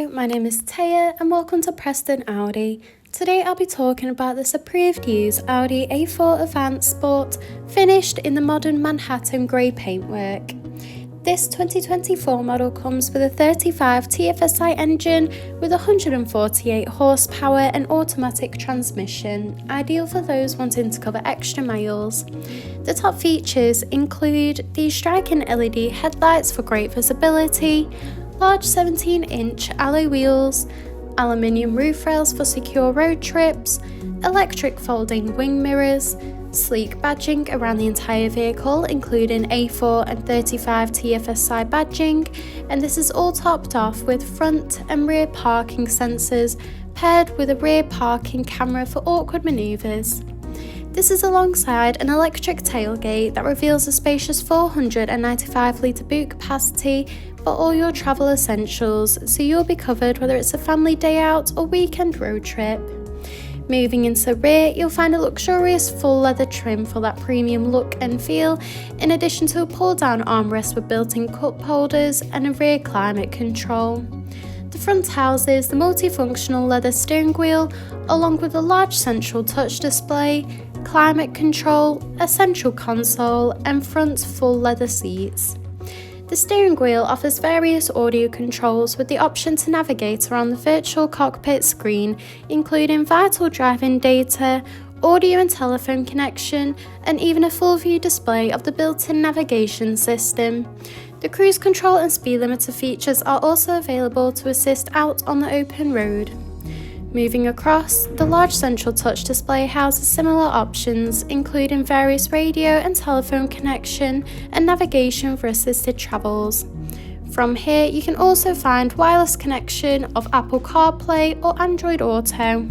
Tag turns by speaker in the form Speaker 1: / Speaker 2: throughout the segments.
Speaker 1: Hello, my name is Taya and welcome to Preston Audi. Today I'll be talking about this approved use Audi A4 Avant Sport finished in the modern Manhattan grey paintwork. This 2024 model comes with a 35 TFSI engine with 148 horsepower and automatic transmission, ideal for those wanting to cover extra miles. The top features include these striking LED headlights for great visibility, large 17-inch alloy wheels, aluminium roof rails for secure road trips, electric folding wing mirrors, sleek badging around the entire vehicle including A4 and 35 TFSI badging, and this is all topped off with front and rear parking sensors paired with a rear parking camera for awkward manoeuvres. This is alongside an electric tailgate that reveals a spacious 495 litre boot capacity for all your travel essentials, so you'll be covered whether it's a family day out or weekend road trip. Moving into the rear, you'll find a luxurious full leather trim for that premium look and feel, in addition to a pull-down armrest with built-in cup holders and a rear climate control. The front houses the multifunctional leather steering wheel, along with a large central touch display, climate control, a central console, and front full leather seats. The steering wheel offers various audio controls with the option to navigate around the virtual cockpit screen, including vital driving data, audio and telephone connection, and even a full view display of the built-in navigation system. The cruise control and speed limiter features are also available to assist out on the open road. Moving across, the large central touch display houses similar options, including various radio and telephone connection and navigation for assisted travels. From here, you can also find wireless connection of Apple CarPlay or Android Auto.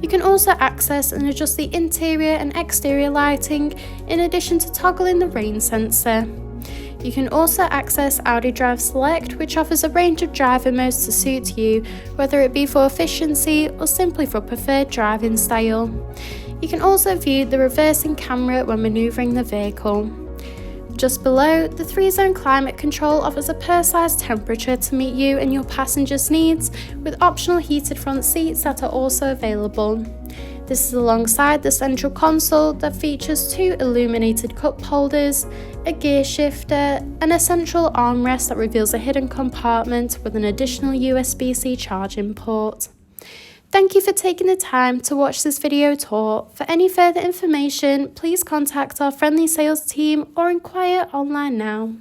Speaker 1: You can also access and adjust the interior and exterior lighting, in addition to toggling the rain sensor. You can also access Audi Drive Select, which offers a range of driving modes to suit you, whether it be for efficiency or simply for preferred driving style. You can also view the reversing camera when manoeuvring the vehicle. Just below, the 3-zone climate control offers a personalised temperature to meet you and your passengers' needs, with optional heated front seats that are also available. This is alongside the central console that features 2 illuminated cup holders, a gear shifter, and a central armrest that reveals a hidden compartment with an additional USB-C charging port. Thank you for taking the time to watch this video tour. For any further information, please contact our friendly sales team or inquire online now.